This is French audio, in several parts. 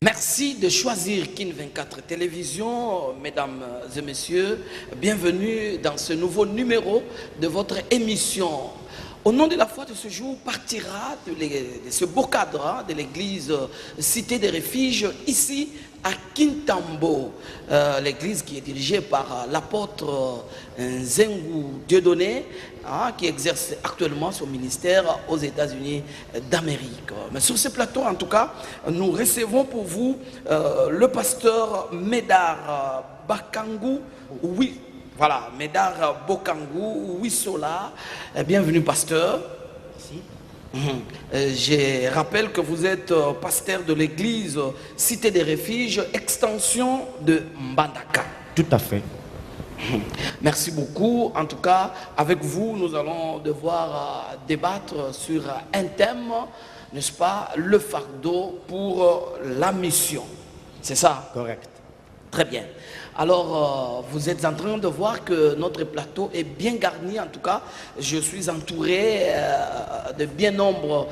Merci de choisir Kin 24 Télévision, mesdames et messieurs. Bienvenue dans ce nouveau numéro de votre émission. Au nom de la foi de ce jour, partira de ce beau cadre de l'église Cité des Refuges, ici à Kintambo. L'église qui est dirigée par l'apôtre Nzengu Dieudonné, qui exerce actuellement son ministère aux États-Unis d'Amérique. Mais sur ce plateau, en tout cas, nous recevons pour vous le pasteur Médard Bakangu. Oui. Voilà, Médard Bokangu Wissola, bienvenue pasteur. Merci. Je rappelle que vous êtes pasteur de l'église Cité des Refuges, extension de Mbandaka. Tout à fait. Merci beaucoup. En tout cas, avec vous, nous allons devoir débattre sur un thème, n'est-ce pas, le fardeau pour la mission. C'est ça? Correct. Très bien. Alors, vous êtes en train de voir que notre plateau est bien garni. En tout cas, je suis entouré de bien nombre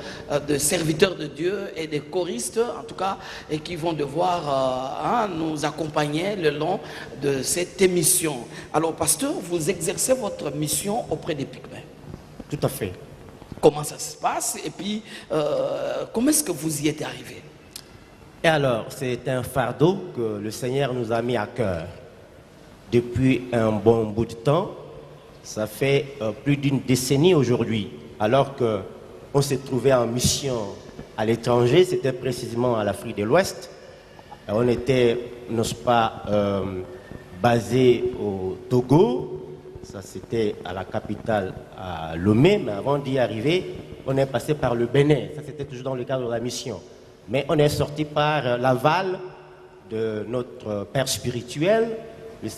de serviteurs de Dieu et de choristes, en tout cas, et qui vont devoir nous accompagner le long de cette émission. Alors, pasteur, vous exercez votre mission auprès des Pygmées. Tout à fait. Comment ça se passe? Et puis, comment est-ce que vous y êtes arrivé? Et alors, c'est un fardeau que le Seigneur nous a mis à cœur depuis un bon bout de temps. Ça fait plus d'une décennie aujourd'hui, alors qu'on s'est trouvé en mission à l'étranger, c'était précisément à l'Afrique de l'Ouest. On était, n'est-ce pas, basé au Togo, ça c'était à la capitale, à Lomé, mais avant d'y arriver, on est passé par le Bénin, ça c'était toujours dans le cadre de la mission. Mais on est sorti par l'aval de notre père spirituel.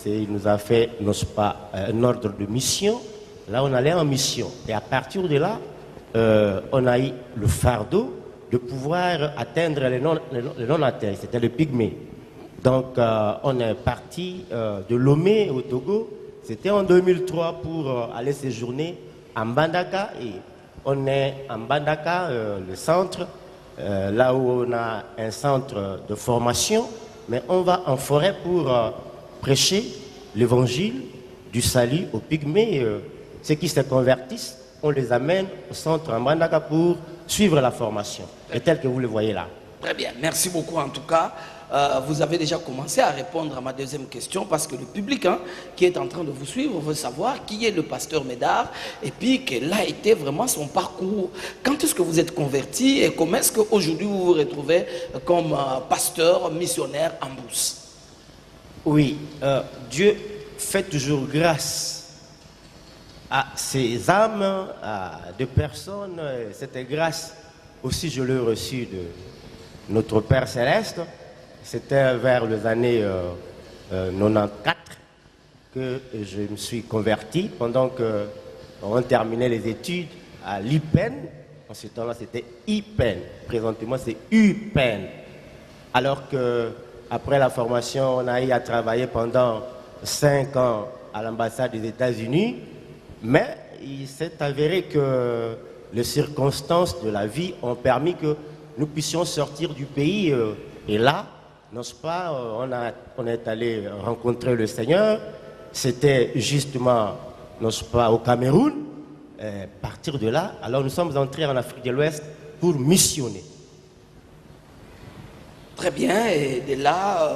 Il nous a fait, n'est-ce pas, un ordre de mission. Là, on allait en mission. Et à partir de là, on a eu le fardeau de pouvoir atteindre les non-atteints. C'était le Pygmée. Donc, on est parti de Lomé au Togo. C'était en 2003 pour aller séjourner à Mbandaka. Et on est à Mbandaka, le centre. Là où on a un centre de formation, mais on va en forêt pour prêcher l'évangile du salut aux Pygmées. Ceux qui se convertissent, on les amène au centre en Mbandaka pour suivre la formation, et tel que vous le voyez là. Très bien, merci beaucoup en tout cas. Vous avez déjà commencé à répondre à ma deuxième question parce que le public qui est en train de vous suivre veut savoir qui est le pasteur Médard et puis quel a été vraiment son parcours. Quand est-ce que vous êtes converti et comment est-ce qu'aujourd'hui vous vous retrouvez comme pasteur missionnaire en Brousse? Oui, Dieu fait toujours grâce à ses âmes, à des personnes. Cette grâce aussi je l'ai reçue de notre Père Céleste. C'était vers les années 94 que je me suis converti pendant qu'on terminait les études à l'IPEN. En ce temps-là, c'était IPEN. Présentement, c'est UPEN. Alors qu'après la formation, on a eu à travailler pendant 5 ans à l'ambassade des États-Unis. Mais il s'est avéré que les circonstances de la vie ont permis que nous puissions sortir du pays. Et là, n'est-ce pas, on est allé rencontrer le Seigneur. C'était justement, n'est-ce pas, au Cameroun. À partir de là, alors nous sommes entrés en Afrique de l'Ouest pour missionner. Très bien, et de là,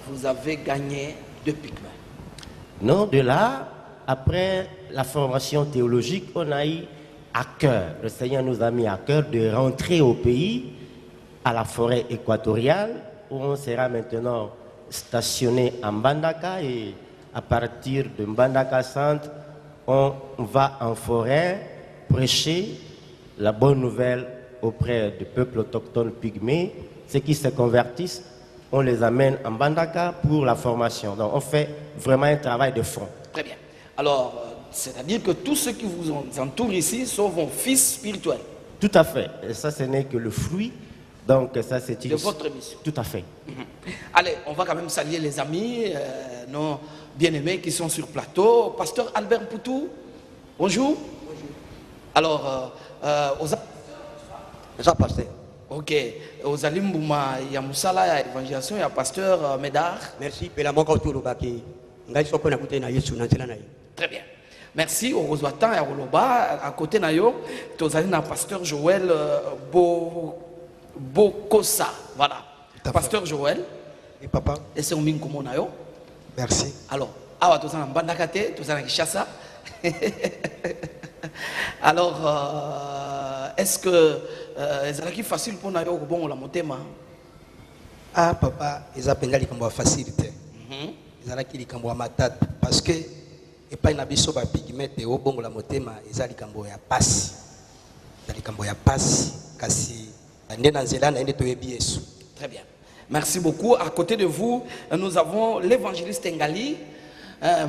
vous avez gagné 2 Pygmées. Non, de là, après la formation théologique, on a eu à cœur, le Seigneur nous a mis à cœur de rentrer au pays, à la forêt équatoriale, où on sera maintenant stationné à Mbandaka, et à partir de Mbandaka Centre, on va en forêt prêcher la bonne nouvelle auprès du peuple autochtone pygmée. Ceux qui se convertissent, on les amène en Mbandaka pour la formation. Donc on fait vraiment un travail de fond. Très bien. Alors, c'est-à-dire que tous ceux qui vous entourent ici sont vos fils spirituels. Tout à fait. Et ça, ce n'est que le fruit. Donc ça, c'est une... de votre mission. Tout à fait. Allez, on va quand même saluer les amis, nos bien-aimés qui sont sur plateau. Pasteur Albert Poutou, bonjour. Bonjour. Alors, aux Ça pasteur. Ok. Aux Alimbouma, il y a Moussala, il y a évangélisation, il y a pasteur Médard. Merci. Pela moko tout le baki. Ngai soko na kute na Yesu na nzela na ye. Très bien. Merci. Au Rosoatan et à Roloba, à côté Nayo, tu as pasteur Joël Bokosa. Voilà. Pasteur Joël. Et papa. Et c'est un mingomo Nayo. Merci. Alors, awa tu as un bandakate, tu as un Kishasa. Alors, est-ce que c'est facile pour Nayo au bon la motema? Ah papa, ils appellent les combats facilité. Ils ont qui les combats matat parce que et pas une abisso ba pigment et au bon la motema ils ont les combats ya passe. Les combats ya passe kasi ndena nzela na ende to yebiyesu. Très bien. Merci beaucoup. À côté de vous, nous avons l'évangéliste Ngali.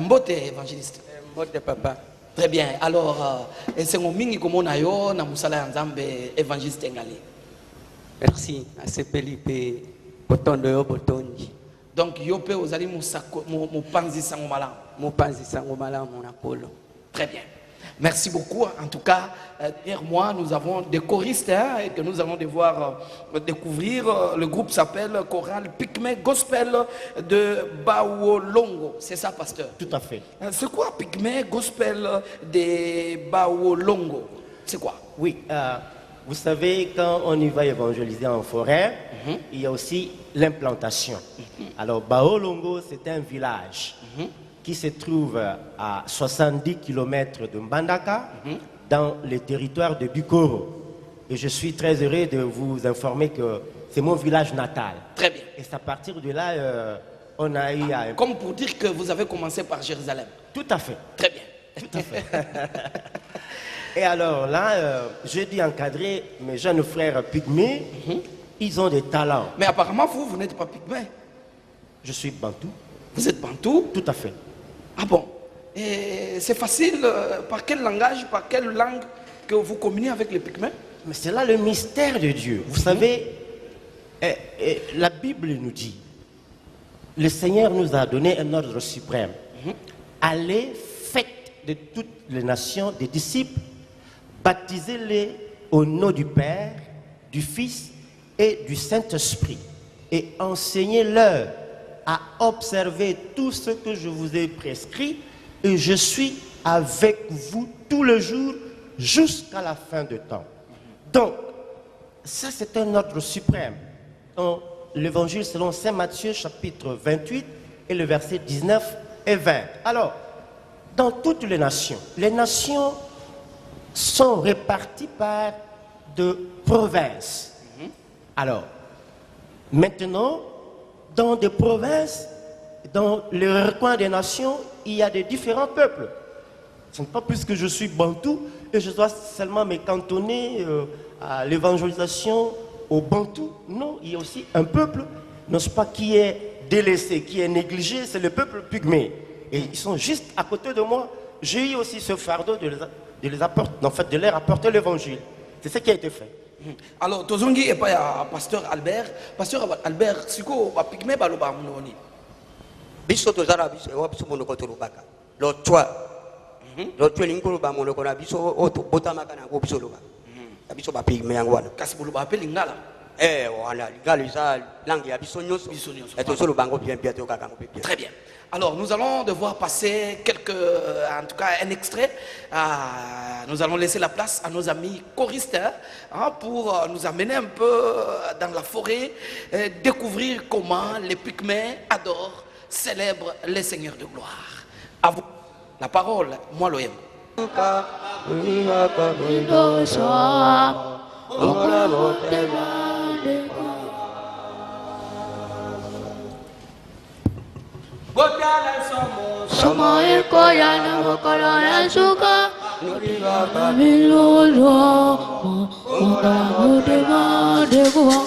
Mbote évangéliste. Mbote papa. Très bien. Alors, c'est mon mingi comme on a yo na musala nzambe évangéliste Ngali. Merci. Asepelipe botondo yo botonji. Donc yope ozali musako mo panzi sango malam. Mo panzi sango malam mon apollo. Très bien. Merci beaucoup. En tout cas, derrière moi, nous avons des choristes et que nous allons devoir découvrir. Le groupe s'appelle Chorale Pygmée Gospel de Bawolongo. C'est ça, pasteur? Tout à fait. C'est quoi Pygmée Gospel de Bawolongo? C'est quoi? Oui, vous savez, quand on y va évangéliser en forêt, il y a aussi l'implantation. Alors, Bawolongo, c'est un village qui se trouve à 70 km de Mbandaka, dans le territoire de Bikoro. Et je suis très heureux de vous informer que c'est mon village natal. Très bien. Et c'est à partir de là, on a eu... Comme pour dire que vous avez commencé par Jérusalem. Tout à fait. Très bien. Tout à fait. Et alors là, j'ai dû encadrer mes jeunes frères pygmées. Ils ont des talents. Mais apparemment, vous n'êtes pas pygmée. Je suis bantou. Vous êtes bantou? Tout à fait. Ah bon? Et c'est facile, par quel langage, par quelle langue que vous communiez avec les pygmées? Mais c'est là le mystère de Dieu. Vous savez, la Bible nous dit, le Seigneur nous a donné un ordre suprême. Allez, faites de toutes les nations des disciples, baptisez-les au nom du Père, du Fils et du Saint-Esprit, et enseignez-leur à observer tout ce que je vous ai prescrit, et je suis avec vous tous les jours jusqu'à la fin du temps. Donc, ça c'est un ordre suprême. Dans l'évangile selon saint Matthieu chapitre 28 et le verset 19 et 20. Alors, dans toutes les nations sont réparties par de provinces. Alors, maintenant, dans des provinces, dans les recoins des nations, il y a des différents peuples. Ce n'est pas plus que je suis bantou et je dois seulement me cantonner à l'évangélisation au bantou. Non, il y a aussi un peuple, n'est-ce pas, qui est délaissé, qui est négligé, c'est le peuple pygmée. Et ils sont juste à côté de moi. J'ai eu aussi ce fardeau de leur apporter l'évangile. C'est ce qui a été fait. Alors, Tozongi et pas pasteur Albert. Pasteur Albert, c'est quoi le pygmée baloba mouni? Biso tozara biso ewa biso monoko tolobaka. Lotwa linkolo ba monoko na biso oto botamaka na go biso loba. Biso ba pygmée yango wana. Kasi boloba apel lingala. Voilà, lingala isa langue ya biso nyonso. Et tozolo bango bien bien tokaka ngo bien. Très bien. Alors, nous allons devoir passer en tout cas un extrait. Nous allons laisser la place à nos amis choristes pour nous amener un peu dans la forêt, découvrir comment les pygmées adorent, célèbrent les seigneurs de gloire. À vous la parole, moi l'OM. Somo iko yana mokolo ya suka Milolo Mokala mudema dekuwa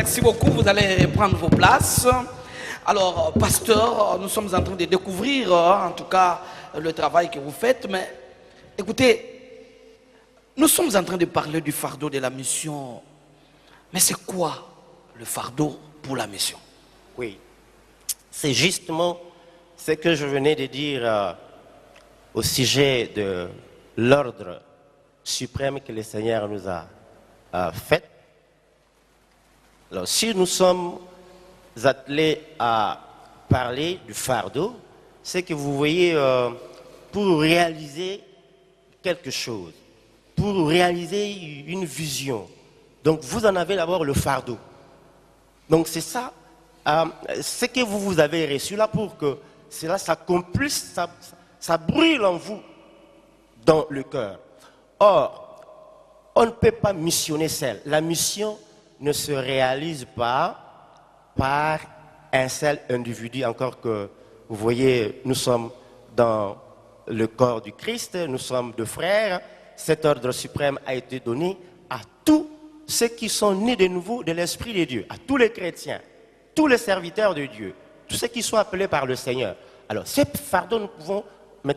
merci beaucoup. Vous allez prendre vos places. Alors, pasteur, nous sommes en train de découvrir, en tout cas, le travail que vous faites. Mais écoutez, nous sommes en train de parler du fardeau de la mission. Mais c'est quoi le fardeau pour la mission? Oui, c'est justement ce que je venais de dire au sujet de l'ordre suprême que le Seigneur nous a fait. Alors, si nous sommes attelés à parler du fardeau, c'est que vous voyez, pour réaliser quelque chose, pour réaliser une vision, donc vous en avez d'abord le fardeau. Donc c'est ça, ce que vous avez reçu là pour que cela s'accomplisse, ça brûle en vous, dans le cœur. Or, on ne peut pas missionner seul. La mission ne se réalise pas par un seul individu, encore que, vous voyez, nous sommes dans le corps du Christ, nous sommes deux frères. Cet ordre suprême a été donné à tous ceux qui sont nés de nouveau de l'Esprit de Dieu, à tous les chrétiens, tous les serviteurs de Dieu, tous ceux qui sont appelés par le Seigneur. Alors, ce fardeau,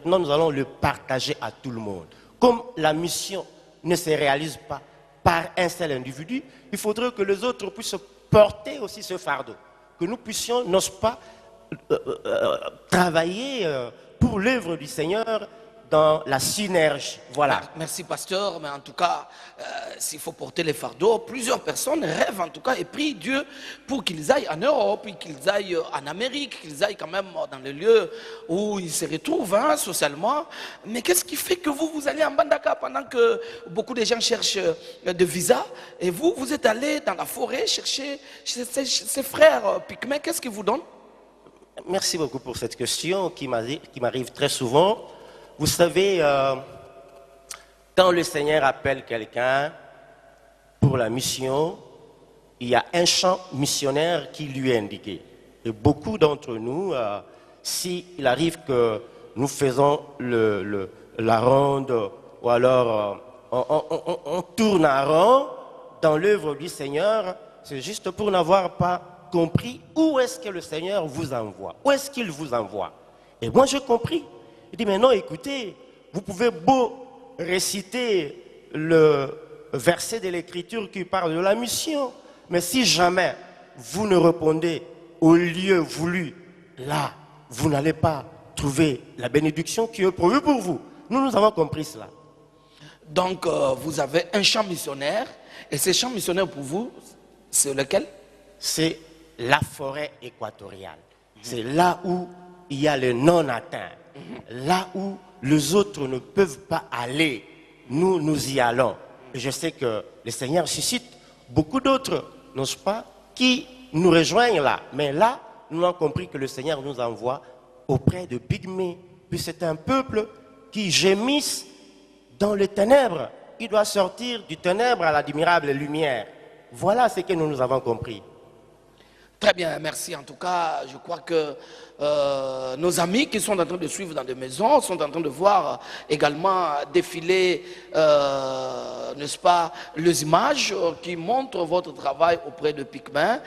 nous allons le partager à tout le monde. Comme la mission ne se réalise pas par un seul individu, il faudrait que les autres puissent porter aussi ce fardeau. Que nous puissions, n'ose pas, travailler pour l'œuvre du Seigneur dans la synergie. Voilà. Merci, pasteur. Mais en tout cas, s'il faut porter les fardeaux, plusieurs personnes rêvent en tout cas et prient Dieu pour qu'ils aillent en Europe, qu'ils aillent en Amérique, qu'ils aillent quand même dans les lieux où ils se retrouvent socialement. Mais qu'est-ce qui fait que vous allez en Bandaka pendant que beaucoup de gens cherchent de visa et vous êtes allé dans la forêt chercher ces frères pygmées? Qu'est-ce qui vous donne? Merci beaucoup pour cette question qui m'arrive très souvent. Vous savez, quand le Seigneur appelle quelqu'un pour la mission, il y a un champ missionnaire qui lui est indiqué. Et beaucoup d'entre nous, s'il arrive que nous faisons la ronde ou alors on tourne en rond dans l'œuvre du Seigneur, c'est juste pour n'avoir pas compris où est-ce que le Seigneur vous envoie. Où est-ce qu'il vous envoie? Et moi, j'ai compris. Il dit, mais non, écoutez, vous pouvez beau réciter le verset de l'Écriture qui parle de la mission, mais si jamais vous ne répondez au lieu voulu, là, vous n'allez pas trouver la bénédiction qui est prévue pour vous. Nous avons compris cela. Donc, vous avez un champ missionnaire, et ce champ missionnaire pour vous, c'est lequel? C'est la forêt équatoriale. C'est là où il y a le non-atteint. Là où les autres ne peuvent pas aller, nous y allons. Et je sais que le Seigneur suscite beaucoup d'autres, n'est-ce pas, qui nous rejoignent là. Mais là, nous avons compris que le Seigneur nous envoie auprès de Pygmées. Puis c'est un peuple qui gémisse dans les ténèbres. Il doit sortir du ténèbre à l'admirable lumière. Voilà ce que nous avons compris. Très bien, merci. En tout cas, je crois que nos amis qui sont en train de suivre dans des maisons sont en train de voir également défiler, n'est-ce pas, les images qui montrent votre travail auprès de Pygmées.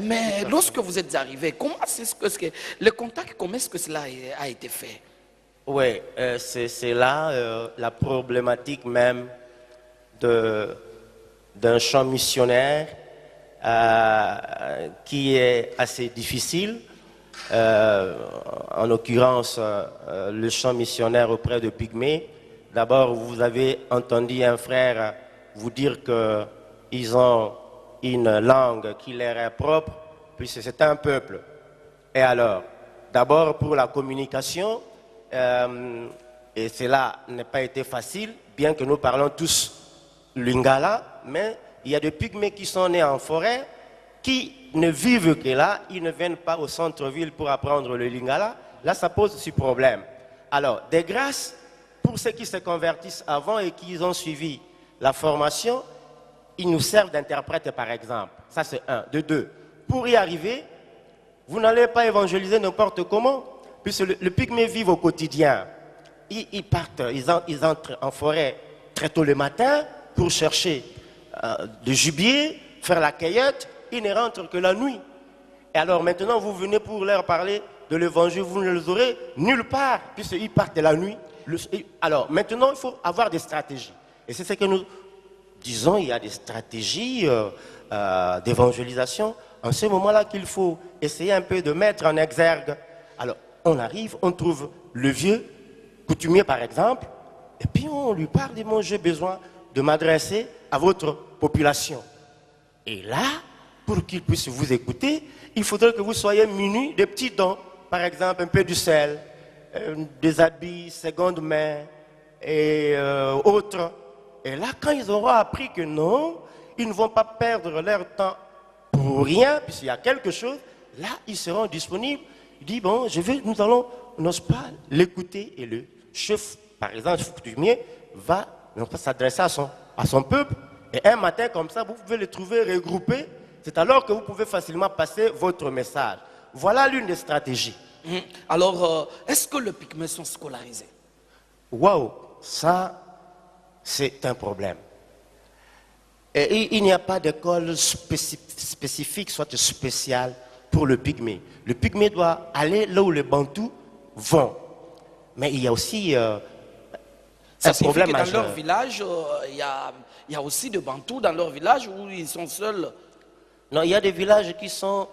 Mais lorsque vous êtes arrivé, comment est-ce que le contact, comment est-ce que cela a été fait? Oui, c'est là la problématique même d'un champ missionnaire qui est assez difficile. En l'occurrence, le champ missionnaire auprès de Pygmées. D'abord, vous avez entendu un frère vous dire qu'ils ont une langue qui leur est propre, puisque c'est un peuple. Et alors, d'abord pour la communication, et cela n'a pas été facile, bien que nous parlons tous lingala, mais il y a des Pygmées qui sont nés en forêt, qui ne vivent que là, ils ne viennent pas au centre-ville pour apprendre le lingala. Là, ça pose ce problème. Alors, des grâces pour ceux qui se convertissent avant et qui ont suivi la formation, ils nous servent d'interprètes, par exemple. Ça, c'est un. De deux, pour y arriver, vous n'allez pas évangéliser n'importe comment, puisque le Pygmée vit au quotidien. Ils partent, ils entrent en forêt très tôt le matin pour chercher du gibier, faire la cueillette. ils ne rentrent que la nuit. Et alors maintenant, vous venez pour leur parler de l'évangile, vous ne les aurez nulle part, puisqu'ils partent de la nuit. Alors maintenant, il faut avoir des stratégies. Et c'est ce que nous disons, il y a des stratégies d'évangélisation. En ce moment-là qu'il faut essayer un peu de mettre en exergue. Alors, on arrive, on trouve le vieux coutumier par exemple, et puis on lui parle de « moi j'ai besoin de m'adresser à votre population ». Et là, pour qu'il puisse vous écouter, il faudrait que vous soyez munis de petits dons, par exemple un peu du sel, des habits seconde main et autres. Et là, quand ils auront appris que non, ils ne vont pas perdre leur temps pour rien, puisqu'il y a quelque chose, là, ils seront disponibles. Il dit, bon, nous allons, n'ose pas l'écouter. Et le chef, par exemple, le coutumier, va s'adresser à son peuple. Et un matin, comme ça, vous pouvez les trouver regroupés. C'est alors que vous pouvez facilement passer votre message. Voilà l'une des stratégies. Alors, est-ce que les pygmées sont scolarisés? Waouh, ça, c'est un problème. Et il n'y a pas d'école spécifique, soit spéciale pour le pygmée. Le pygmée doit aller là où les bantous vont. Mais il y a aussi un problème majeur. Dans leur village, il y a aussi des bantous dans leur village où ils sont seuls. Non, il y a des villages qui sont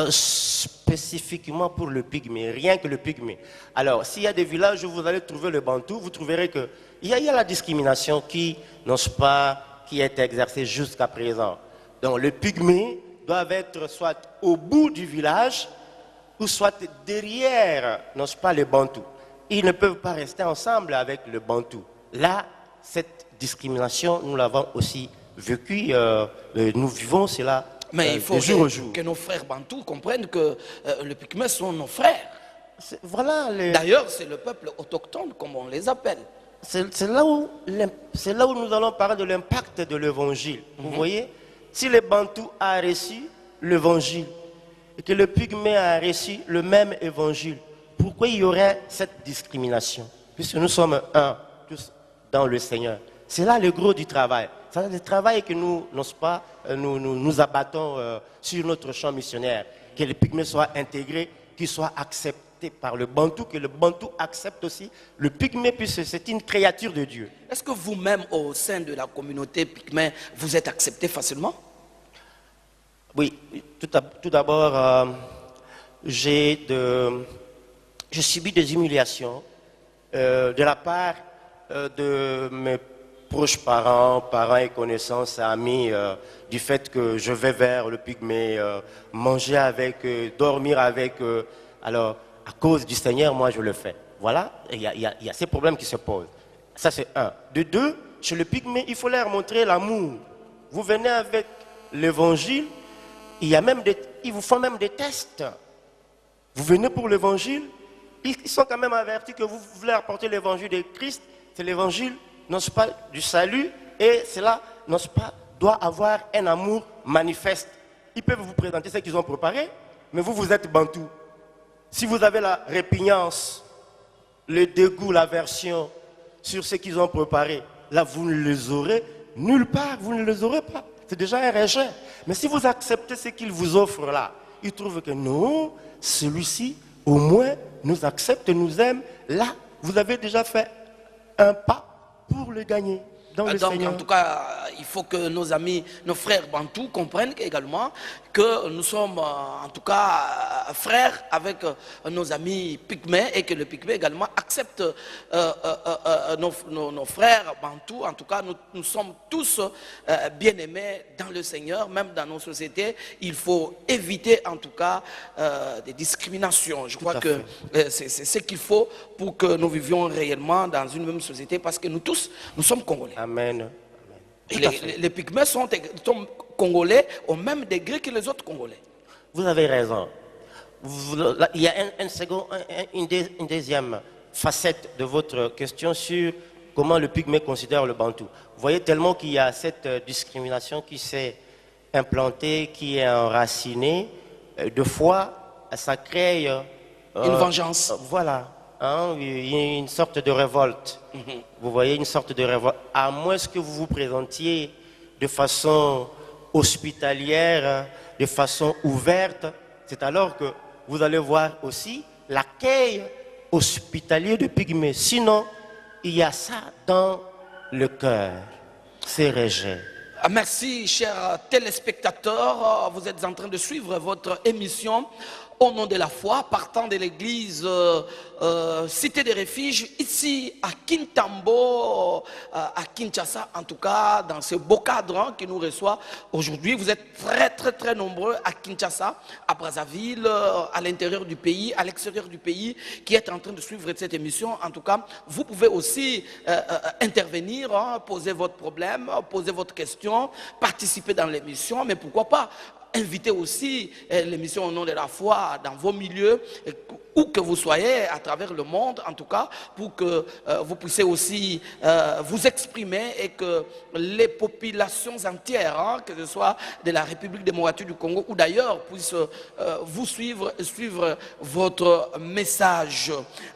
spécifiquement pour le pygmée, rien que le pygmée. Alors, s'il y a des villages où vous allez trouver le bantou, vous trouverez qu'il y a la discrimination qui est exercée jusqu'à présent. Donc, le pygmée doivent être soit au bout du village ou soit derrière, n'est-ce pas, les bantous. Ils ne peuvent pas rester ensemble avec le bantou. Là, cette discrimination, nous l'avons aussi vécue, nous vivons cela. Mais il faut que nos frères bantous comprennent que les pygmées sont nos frères. Voilà D'ailleurs, c'est le peuple autochtone, comme on les appelle. C'est là où nous allons parler de l'impact de l'évangile. Vous voyez, si les bantous a reçu l'évangile et que le pygmée a reçu le même évangile, pourquoi il y aurait cette discrimination? Puisque nous sommes un, tous dans le Seigneur. C'est là le gros du travail. C'est le travail que nous abattons sur notre champ missionnaire. Que les pygmées soient intégrés, qu'ils soient acceptés par le bantou, que le bantou accepte aussi le pygmée, puisque c'est une créature de Dieu. Est-ce que vous-même, au sein de la communauté pygmée, vous êtes accepté facilement? Oui, tout d'abord, j'ai subi des humiliations de la part de mes proches parents et connaissances, amis, du fait que je vais vers le pygmée, manger avec eux, dormir avec eux. Alors, à cause du Seigneur, moi, je le fais. Voilà, il y a ces problèmes qui se posent. Ça, c'est un. De deux, chez le pygmée, il faut leur montrer l'amour. Vous venez avec l'évangile, ils vous font même des tests. Vous venez pour l'évangile, ils sont quand même avertis que vous voulez apporter l'évangile de Christ. C'est l'évangile, n'est-ce pas, du salut, et cela, n'est-ce pas, doit avoir un amour manifeste. Ils peuvent vous présenter ce qu'ils ont préparé, mais vous êtes bantou. Si vous avez la répugnance, le dégoût, l'aversion sur ce qu'ils ont préparé, là, vous ne les aurez nulle part, vous ne les aurez pas. C'est déjà un rejet. Mais si vous acceptez ce qu'ils vous offrent là, ils trouvent que non, celui-ci, au moins, nous accepte, nous aime. Là, vous avez déjà fait un pas pour le gagner dans le Seigneur. En tout cas, il faut que nos amis, nos frères bantous comprennent également que nous sommes en tout cas frères avec nos amis pygmées et que le pygmée également accepte nos frères bantous. En tout cas, nous sommes tous bien-aimés dans le Seigneur, même dans nos sociétés. Il faut éviter en tout cas des discriminations. Je crois que c'est ce qu'il faut pour que nous vivions réellement dans une même société, parce que nous tous, nous sommes Congolais. Amen. Les pygmées sont Congolais au même degré que les autres Congolais. Vous avez raison. Il y a une deuxième facette de votre question sur comment le pygmée considère le bantou. Vous voyez tellement qu'il y a cette discrimination qui s'est implantée, qui est enracinée. De fois, ça crée une vengeance. Voilà. Une sorte de révolte. Vous voyez, une sorte de révolte. À moins que vous vous présentiez de façon hospitalière de façon ouverte, c'est alors que vous allez voir aussi l'accueil hospitalier de Pygmée. Sinon, il y a ça dans le cœur, ces rejets. Merci, chers téléspectateurs. Vous êtes en train de suivre votre émission Au nom de la foi, partant de l'église Cité des Refuges, ici à Kintambo, à Kinshasa, en tout cas, dans ce beau cadre qui nous reçoit aujourd'hui. Vous êtes très nombreux à Kinshasa, à Brazzaville, à l'intérieur du pays, à l'extérieur du pays, qui êtes en train de suivre cette émission. En tout cas, vous pouvez aussi intervenir, poser votre problème, poser votre question, participer dans l'émission, mais pourquoi pas invitez aussi l'émission Au nom de la foi dans vos milieux, où que vous soyez, à travers le monde, en tout cas, pour que vous puissiez aussi vous exprimer et que les populations entières, que ce soit de la République démocratique du Congo ou d'ailleurs, puissent vous suivre et suivre votre message.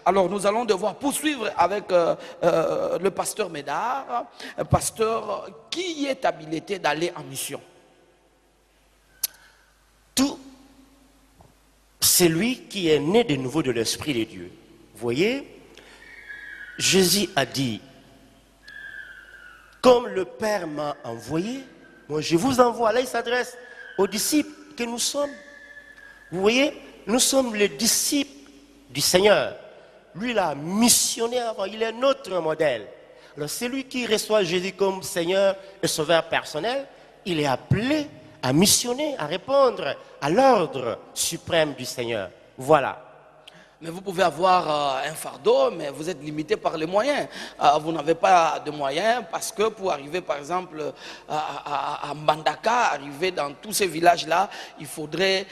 Alors, nous allons devoir poursuivre avec le pasteur Médard. Pasteur, qui est habilité d'aller en mission? Tout celui qui est né de nouveau de l'Esprit de Dieu. Vous voyez, Jésus a dit, comme le Père m'a envoyé, moi je vous envoie. Là, il s'adresse aux disciples que nous sommes. Vous voyez, nous sommes les disciples du Seigneur. Lui, il a missionné avant, il est notre modèle. Alors, celui qui reçoit Jésus comme Seigneur et Sauveur personnel, il est appelé à missionner, à répondre à l'ordre suprême du Seigneur. Voilà. Mais vous pouvez avoir un fardeau, mais vous êtes limité par les moyens. Vous n'avez pas de moyens parce que pour arriver par exemple à Mbandaka, arriver dans tous ces villages-là, il faudrait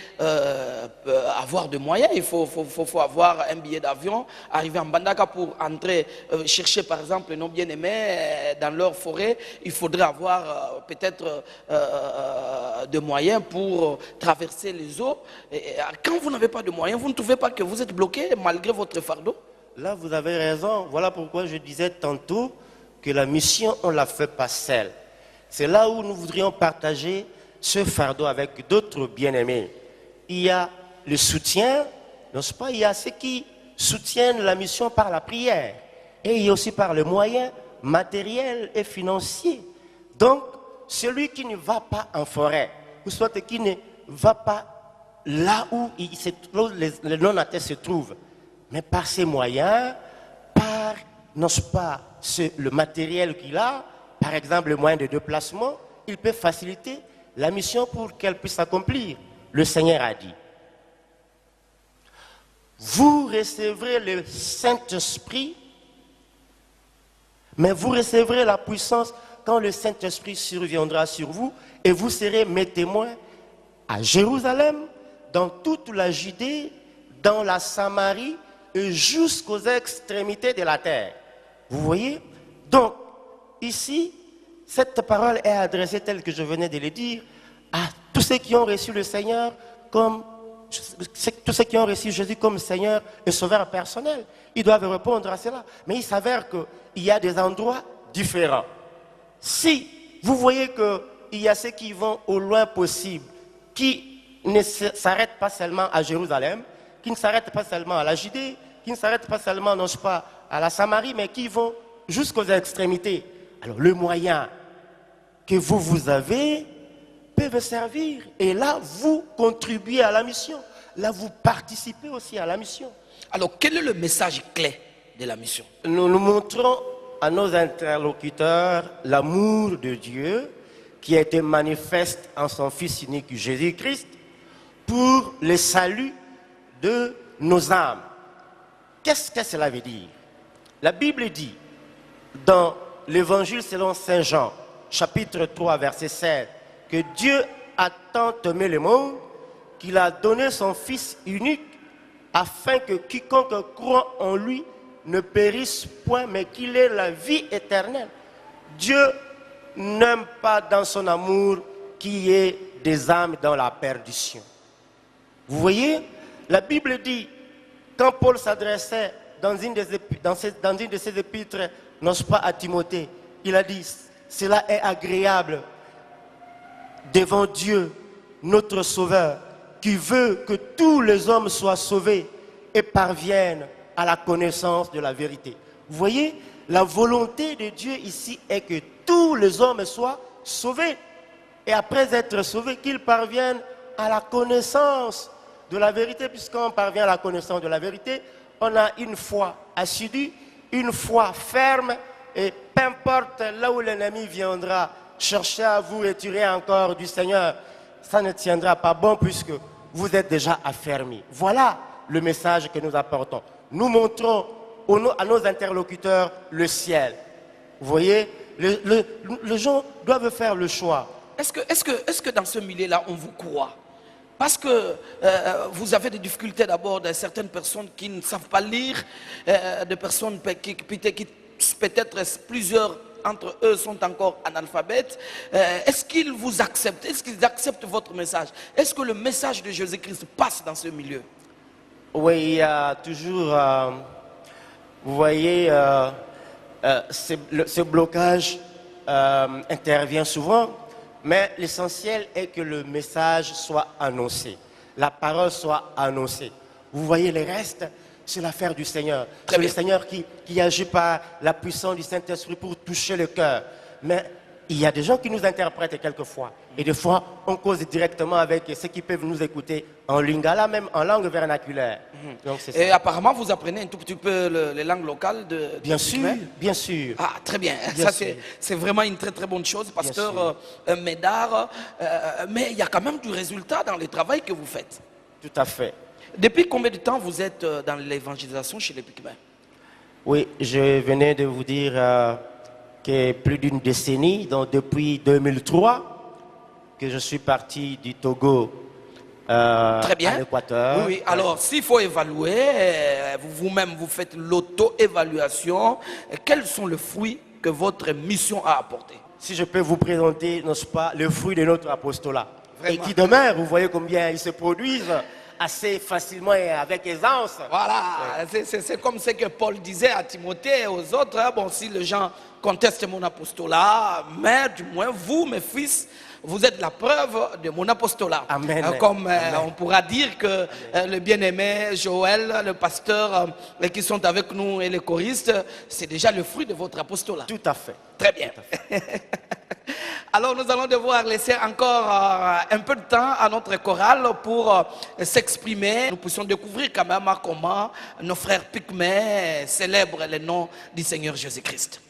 avoir de moyens. Il faut avoir un billet d'avion. Arriver à Mbandaka pour entrer, chercher par exemple les non-bien-aimés dans leur forêt, il faudrait avoir peut-être de moyens pour traverser les eaux. Et quand vous n'avez pas de moyens, vous ne trouvez pas que vous êtes bloqué malgré votre fardeau? Là, vous avez raison. Voilà pourquoi je disais tantôt que la mission, on ne la fait pas seule. C'est là où nous voudrions partager ce fardeau avec d'autres bien-aimés. Il y a le soutien, n'est-ce pas? Il y a ceux qui soutiennent la mission par la prière. Et il y a aussi par le moyen matériel et financier. Donc, celui qui ne va pas en forêt, ou soit qui ne va pas là où les non-athées se trouvent, mais par ses moyens, par, n'est-ce pas, le matériel qu'il a, par exemple le moyen de déplacement, il peut faciliter la mission pour qu'elle puisse s'accomplir. Le Seigneur a dit, vous recevrez le Saint-Esprit, mais vous recevrez la puissance quand le Saint-Esprit surviendra sur vous, et vous serez mes témoins à Jérusalem, dans toute la Judée, dans la Samarie et jusqu'aux extrémités de la terre. Vous voyez? Donc, ici, cette parole est adressée, telle que je venais de le dire, à tous ceux qui ont reçu le Seigneur comme, tous ceux qui ont reçu Jésus comme Seigneur et Sauveur personnel. Ils doivent répondre à cela. Mais il s'avère qu'il y a des endroits différents. Si vous voyez qu'il y a ceux qui vont au loin possible, qui ne s'arrête pas seulement à Jérusalem, qui ne s'arrête pas seulement à la Judée, qui ne s'arrête pas seulement, non pas, à la Samarie, mais qui vont jusqu'aux extrémités. Alors le moyen que vous avez peut servir. Et là, vous contribuez à la mission. Là, vous participez aussi à la mission. Alors, quel est le message clé de la mission? Nous montrons à nos interlocuteurs l'amour de Dieu qui a été manifeste en son Fils unique Jésus-Christ, pour le salut de nos âmes. Qu'est-ce que cela veut dire? La Bible dit, dans l'Évangile selon Saint Jean, chapitre 3, verset 7, que Dieu a tant aimé le monde qu'il a donné son Fils unique afin que quiconque croit en lui ne périsse point, mais qu'il ait la vie éternelle. Dieu n'aime pas dans son amour qu'il y ait des âmes dans la perdition. Vous voyez, la Bible dit, quand Paul s'adressait dans une de ses épîtres, non pas à Timothée, il a dit, cela est agréable devant Dieu, notre Sauveur, qui veut que tous les hommes soient sauvés et parviennent à la connaissance de la vérité. Vous voyez, la volonté de Dieu ici est que tous les hommes soient sauvés. Et après être sauvés, qu'ils parviennent à la connaissance de la vérité. Puisqu'on parvient à la connaissance de la vérité, on a une foi assidue, une foi ferme. Et peu importe là où l'ennemi viendra chercher à vous retirer encore du Seigneur, ça ne tiendra pas bon puisque vous êtes déjà affermis. Voilà le message que nous apportons. Nous montrons à nos interlocuteurs le ciel. Vous voyez, les gens doivent faire le choix. Est-ce que dans ce milieu-là, on vous croit? Parce que vous avez des difficultés d'abord de certaines personnes qui ne savent pas lire, des personnes qui peut-être plusieurs entre eux sont encore analphabètes. Est-ce qu'ils vous acceptent? Est-ce qu'ils acceptent votre message? Est-ce que le message de Jésus-Christ passe dans ce milieu? Oui, il y a toujours, vous voyez, ce blocage intervient souvent, mais l'essentiel est que le message soit annoncé, la parole soit annoncée. Vous voyez, le reste, c'est l'affaire du Seigneur. C'est le Seigneur qui agit par la puissance du Saint-Esprit pour toucher le cœur. Mais il y a des gens qui nous interprètent quelquefois. Et des fois, on cause directement avec ceux qui peuvent nous écouter en lingala, même en langue vernaculaire. Donc, c'est ça. Et apparemment, vous apprenez un tout petit peu les langues locales de Bien sûr, bien sûr. Ah, très bien. Bien Ça, sûr. c'est vraiment une très très bonne chose, pasteur Médard. Mais il y a quand même du résultat dans le travail que vous faites. Tout à fait. Depuis combien de temps vous êtes dans l'évangélisation chez les Pygmées? Oui, je venais de vous dire que plus d'une décennie, donc depuis 2003, que je suis parti du Togo Très bien. à l'Équateur. Oui, oui. Alors, s'il faut évaluer, vous-même, vous faites l'auto-évaluation. Quels sont les fruits que votre mission a apportés? Si je peux vous présenter, n'est-ce pas, le fruit de notre apostolat. Vraiment. Et qui demeure, vous voyez combien ils se produisent assez facilement et avec aisance. Voilà, c'est comme ce que Paul disait à Timothée et aux autres. Hein. Bon, si les gens contestent mon apostolat, mais du moins vous, mes fils, vous êtes la preuve de mon apostolat. Amen. Comme Amen. on pourra dire que le bien-aimé Joël, le pasteur qui sont avec nous et les choristes, c'est déjà le fruit de votre apostolat. Tout à fait. Très bien. Alors nous allons devoir laisser encore un peu de temps à notre chorale pour s'exprimer. Nous puissions découvrir quand même comment nos frères Pygmées célèbrent le nom du Seigneur Jésus-Christ.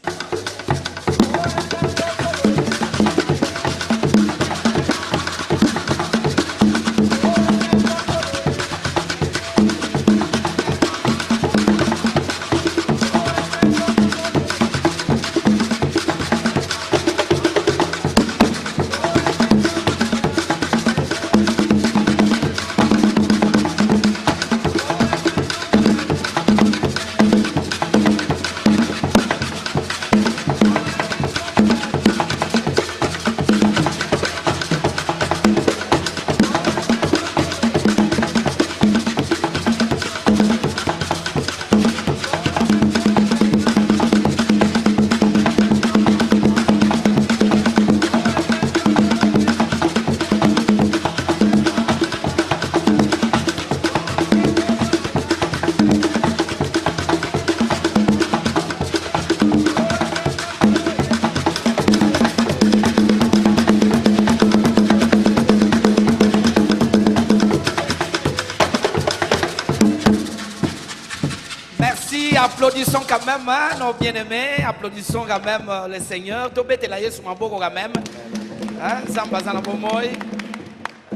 Applaudissons quand même hein, nos bien-aimés, applaudissons quand même le Seigneur.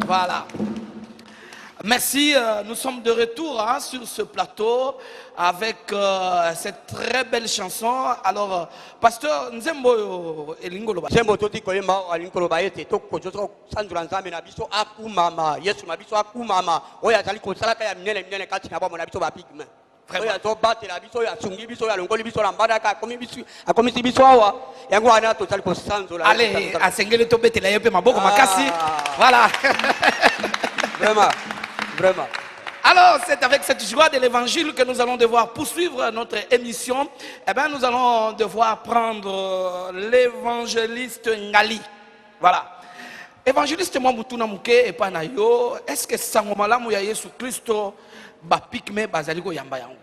Voilà. Merci, nous sommes de retour hein, sur ce plateau avec cette très belle chanson. Alors, pasteur Nzembo Elingoloba. Nzembo toti koyema alinkoloba ete to kojoso sandula nzambe na biso akumama Yesu na biso akumama oya zali kosalaka ya minene minene kati na bomona biso ba Pygmée. Oya to batela biso ya sungi biso ya longoli biso la mbadaka akomisi biso awa yango ana to zali kosanzola. Allez, asengele to betela yepe maboko makasi. Voilà. Vraiment. Vraiment. Alors, c'est avec cette joie de l'évangile que nous allons devoir poursuivre notre émission. Eh bien, nous allons devoir prendre l'évangéliste Ngali. Voilà. évangéliste moi mutuna muke epa na yo, est-ce que sango malamu ya Yesu Kristo ba pigme bazali ko yamba yango?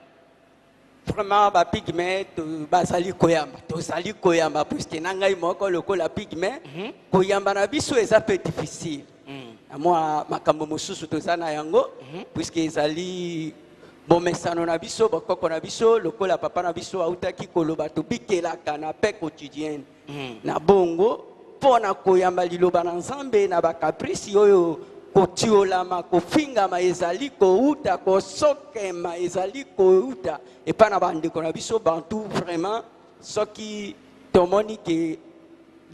Vraiment ba pigme to bazali koyamba, to zali koyamba puisque nangai moko lokola pigme koyamba na biso eza peu difficile. Moi makambo mosusu to sana yango puisque ezali bomesano na biso bokoko na biso lokola papa na biso autaki koloba to bikelaka na paix quotidienne na bongo pona koyamba liloba na nzambe na bakaprisi oyo kotiolama kofingama ezali kouta kosokema ezali kouta epa na bandeko na biso bantu vraiment soki tomoni ke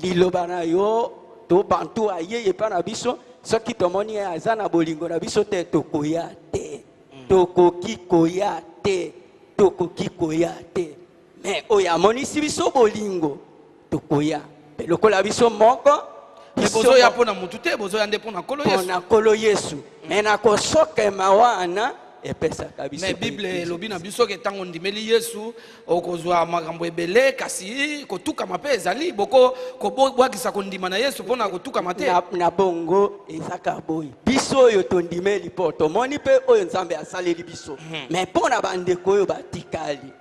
liloba na yo to bantu aye epa na biso soki tomoni aza na bolingo na biso te tokoya te tokoki koya te tokoki koya te mais oyo amonisi biso bolingo tokoya pe lokola biso moko bozo ya pona mutu te bozo ya nde pona kolo Yesu pona kolo Yesu mais na kosokema wana epesaka biso mais Bible lobi na biso ke tango ndimeli Yesu okozwa makambo ebele kasi kotukama pe ezali boko kobwakisa kondima na Yesu pona kotukama te na bongo ezaka boyi biso oyo tondimeli po tomoni pe oyo Nzambe asaleli biso mais pona bandeko oyo batikali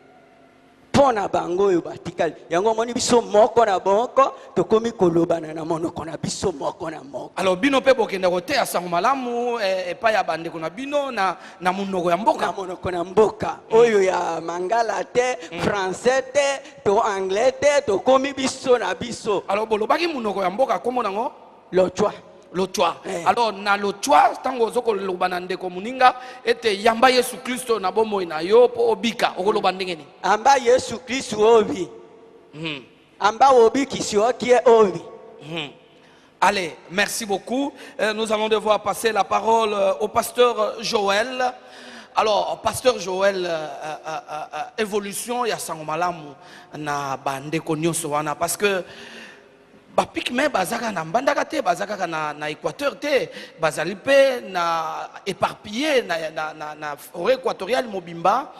pona bango oyo batikali yango moni biso moko na moko tokomi kolobana na monoko na biso moko na moko. Alors bino pe bokenda koteya sango malamu epai ya bandeko na bino na monoko ya mboka na monoko na mboka oyo ya mangala te français te to anglais te tokomi biso na biso. Alors bolobaki monoko ya mboka kombo nango Lochwa. Alors na Lochwa tango zoko lobana ndeko muninga ete yamba Yesu Kristo na bomo na yo po obika okoloba ndenge ni amba Yesu Kristo obi amba obi kisiokie obi. Allez, merci beaucoup. Nous allons devoir passer la parole au pasteur Joël. Alors, pasteur Joël, évolution ya sango malamu na bandeko nyonso wana parce que bapikme bazaka na mbandaka te bazaka na Équateur te bazali pe na éparpillé na forêt équatoriale mobimba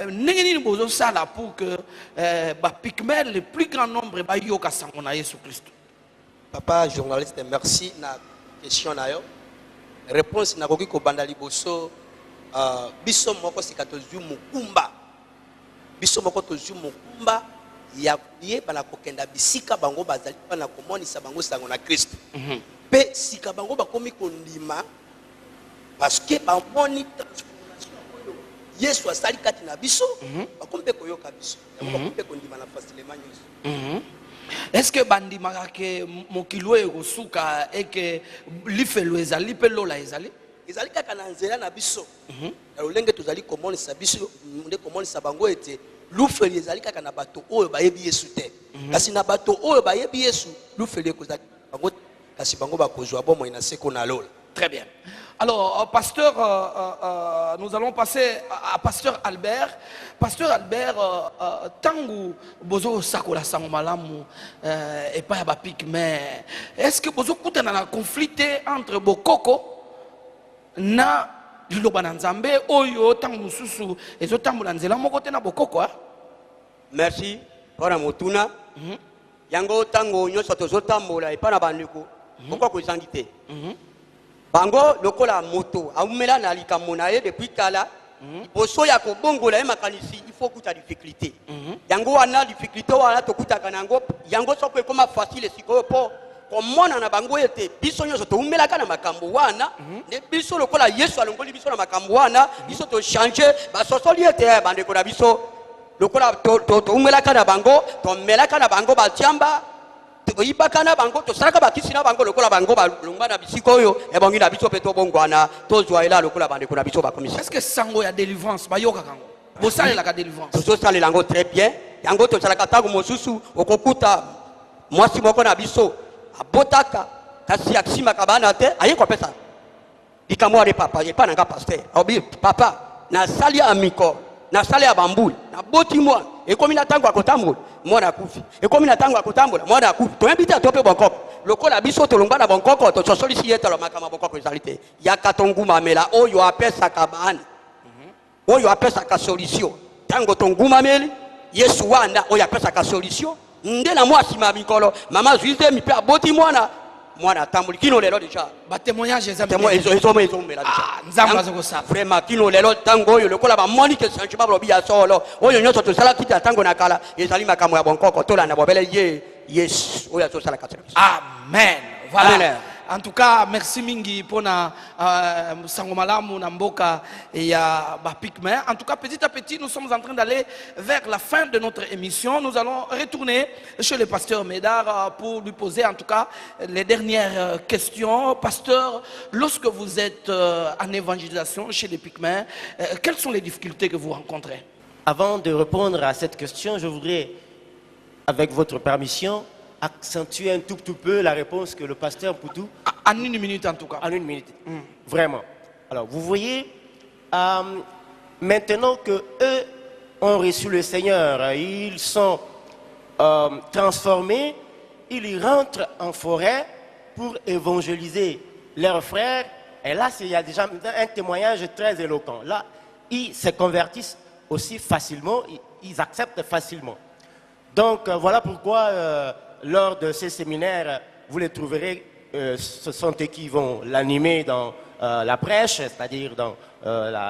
ndenge nini bozo sala pour que bapikme le plus grand nombre bayoka sango na Yesu Kristo. Papa journaliste, merci na question na yo. Réponse na koki ko banda liboso biso moko sikatozu mukumba. Biso moko tozu mukumba ya ye bana kokenda bisika bango bazali bana komonisa bango sango na Kristo. Pe sika bango bakomi kondima parce que bamoni transformation oyo Yesu asali kati na biso bakompe koyoka biso. Bakompe kondima na facilement Yesu. Est-ce que bandimaka ke mokilo ekosuka eke lifelo ezali pe lola ezali kaka na nzela na biso na lolenge tozali komonisa biso nde komonisa bango ete lufeli ezali kaka na bato oyo bayebi Yesu te kasi na bato oyo bayebi Yesu lufeli ekozali bango kasi bango bakozwa bomoi na seko na lola. Très bien. Alors, pasteur, nous allons passer à pasteur Albert. Pasteur Albert, tangu bozo sakola sango malamu et pas ya pigme. Est-ce que bozo kuta na conflit entre bokoko na liloba na Nzambe oyo tangu mususu ezo tambola nzela moko te na bokoko? Merci pour motuna. Yango tango nyoso tozo tambola epa na bandeko. Bokoko ezangi te. Bango lokola moto aumela na likambo na ye depuis kala boso ya kobongola ye makanisi il faut kuta difficulté yango wana difficulté wana tokutaka nango yango soko ekoma facile sikoyo po komona na bango ete biso nyonso toumelaka na makambo wana ne biso lokola Yesu alongoli biso na makambo wana biso to changer basosoli ete bandeko na biso lokola toumelaka na bango tomelaka na bango batiamba oyibakana bango tosalaka bakisi na bango lokola bango balongwa na bisiko oyo ebongi na biso pe tobongwana tozwa ela lokola bandeko na biso bakomisa. Est-ce que sango ya délivrance bayoka kango bosalela ka délivrance tozosalela yango très bien yango tosalaka ntango mosusu okokuta mwasi moko na biso abotaka kasi akisimaka bana te aye kopesa likambo ale papa epa nanga paster obi papa nasali ya mikoro nasali ya bambuli naboti mwana ekomi na tango akotambola mwana akufi ekomi na tango akotambola mwana akufi toyebi te tope bonkoko lokola biso tolongwa na bonkoko tososolisi ye talo makambo bonkoko ezali te yaka tongumamela oyo apesaka bana oyo apesaka solution tango tongumameli Yesu wana oyo apesaka solution nde na mwasi ma mikolo mama zuize mipe aboti mwana mwana atamboli kino lelo déjà témoignage témoin ezomela nzambe azokosala vraiment kino lelo ntango oyo lokola bamoni ke changement balobi ya solo oyo nyonso tosalaki ta ntango na kala ezali makambo ya bonkoko tolanda bobele ye yesu oyo azosalaka na biso. Amen. Voilà. Amen. En tout cas, merci mingi pour na sangomalamu na mboka ya ba Pygmée. En tout cas, petit à petit, nous sommes en train d'aller vers la fin de notre émission. Nous allons retourner chez le pasteur Médard pour lui poser en tout cas les dernières questions. Pasteur, lorsque vous êtes en évangélisation chez les Pygmées, quelles sont les difficultés que vous rencontrez? Avant de répondre à cette question, je voudrais, avec votre permission, accentuer un tout petit peu la réponse que le pasteur Poutou. En une minute en tout cas. En une minute. Vraiment. Alors, vous voyez, maintenant que eux ont reçu le Seigneur, ils sont transformés, ils rentrent en forêt pour évangéliser leurs frères. Et là, il y a déjà un témoignage très éloquent. Là, ils se convertissent aussi facilement, ils acceptent facilement. Donc, voilà pourquoi, lors de ces séminaires, vous les trouverez, ce sont eux qui vont l'animer dans la prêche, c'est-à-dire dans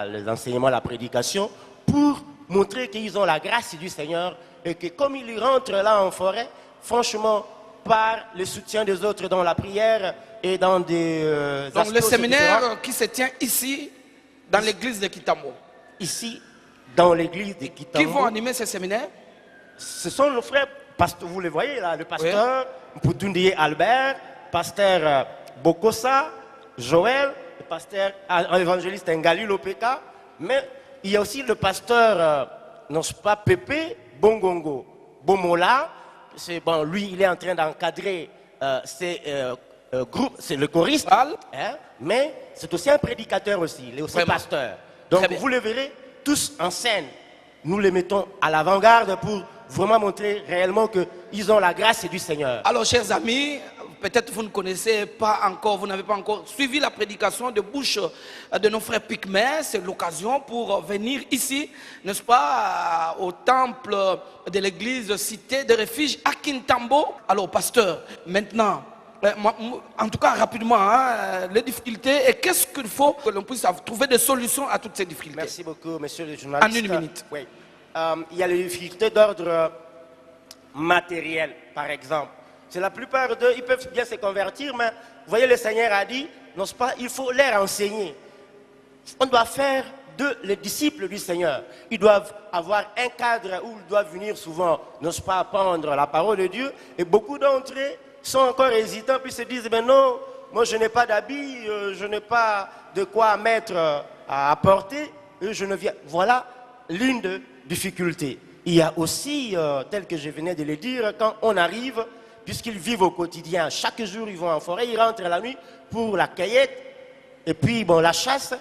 les enseignements, la prédication, pour montrer qu'ils ont la grâce du Seigneur et que comme ils rentrent là en forêt, franchement, par le soutien des autres dans la prière et dans des... Donc le séminaire qui se tient ici, dans l'église de Kitambo. Ici, dans l'église de Kitambo. Qui vont animer ce séminaire? Ce sont nos frères, vous les voyez là, le pasteur Mpoutundié Albert, pasteur Bokosa, Joël, le pasteur évangéliste Ngali Lopeka, mais il y a aussi le pasteur, non c'est pas Pépé, Bongongo, Bomola, bon, lui il est en train d'encadrer ces groupes, c'est le choriste, mais c'est aussi un prédicateur aussi, il est aussi pasteur. Donc vous les verrez tous en scène, nous les mettons à l'avant-garde pour vraiment montrer réellement qu'ils ont la grâce du Seigneur. Alors, chers amis, peut-être vous ne connaissez pas encore, vous n'avez pas encore suivi la prédication de bouche de nos frères Pygmées. C'est l'occasion pour venir ici, n'est-ce pas, au temple de l'église Cité de Refuge à Kintambo. Alors, pasteur, maintenant, en tout cas rapidement, les difficultés et qu'est-ce qu'il faut que l'on puisse trouver des solutions à toutes ces difficultés. Merci beaucoup, monsieur le journaliste. En une minute. Oui. Il y a les difficultés d'ordre matériel, par exemple. C'est la plupart d'eux, ils peuvent bien se convertir, mais vous voyez, le Seigneur a dit, non pas, il faut leur enseigner. On doit faire d'eux les disciples du Seigneur. Ils doivent avoir un cadre où ils doivent venir souvent, non pas apprendre la parole de Dieu. Et beaucoup d'entre eux sont encore hésitants, puis se disent, mais non, moi je n'ai pas d'habit, je n'ai pas de quoi mettre à apporter, je ne viens. Voilà l'une des difficultés. Il y a aussi, tel que je venais de le dire, quand on arrive, puisqu'ils vivent au quotidien, chaque jour ils vont en forêt, ils rentrent la nuit pour la cueillette, et puis bon, la chasse,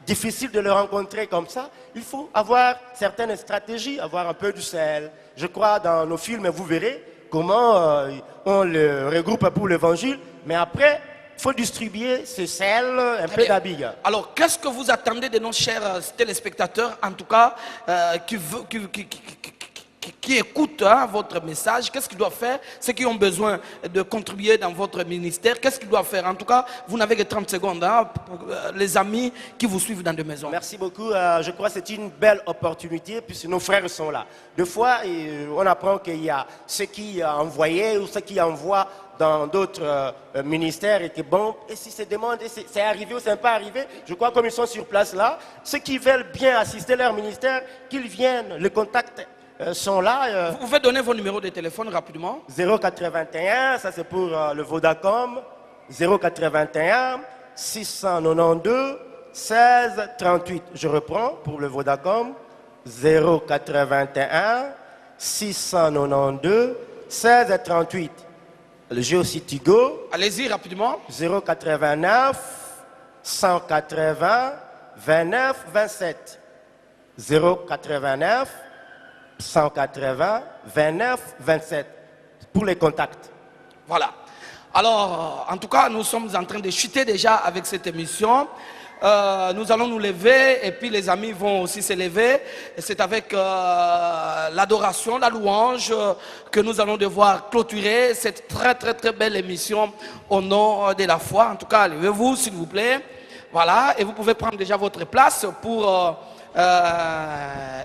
difficile de le rencontrer comme ça, il faut avoir certaines stratégies, avoir un peu du sel. Je crois dans nos films, vous verrez comment on le regroupe pour l'évangile, mais après, il faut distribuer ce sel, un peu d'habille. Alors, qu'est-ce que vous attendez de nos chers téléspectateurs, en tout cas, qui écoutent votre message? Qu'est-ce qu'ils doivent faire? Ceux qui ont besoin de contribuer dans votre ministère, qu'est-ce qu'ils doivent faire? En tout cas, vous n'avez que 30 secondes pour les amis qui vous suivent dans des maisons. Merci beaucoup. Je crois que c'est une belle opportunité puisque nos frères sont là. Des fois, on apprend qu'il y a ceux qui envoyaient ou ceux qui envoient dans d'autres ministères et que bon, et si se demandent, c'est arrivé ou c'est pas arrivé, je crois comme ils sont sur place là, ceux qui veulent bien assister leur ministère, qu'ils viennent, le contact sont là. Vous pouvez donner vos numéros de téléphone rapidement. 081, ça c'est pour le Vodacom, 081 692 16 38. Je reprends pour le Vodacom, 081 692 16 38. Le jeu aussi Tigo. Allez-y rapidement. 089 180 29 27. 089 180 29 27 pour les contacts. Voilà. Alors, en tout cas, nous sommes en train de chuter déjà avec cette émission. nous allons nous lever et puis les amis vont aussi se lever. Et c'est avec l'adoration, la louange que nous allons devoir clôturer cette très très très belle émission au nom de la foi. En tout cas, levez-vous s'il vous plaît. Voilà, et vous pouvez prendre déjà votre place pour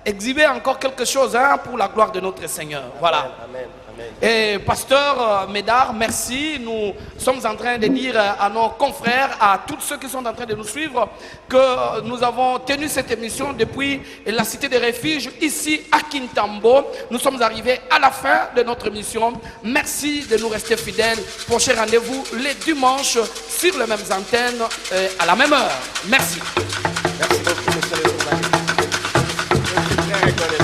exhiber encore quelque chose pour la gloire de notre Seigneur. Voilà. Amen, amen, amen. Et pasteur Médard, merci. Nous sommes en train de dire à nos confrères, à tous ceux qui sont en train de nous suivre, que nous avons tenu cette émission depuis la cité des refuges ici à Kintambo. Nous sommes arrivés à la fin de notre émission. Merci de nous rester fidèles. Prochain rendez-vous les dimanches sur les mêmes antennes à la même heure. Merci. Merci beaucoup, monsieur le journaliste. Je suis très reconnaissant.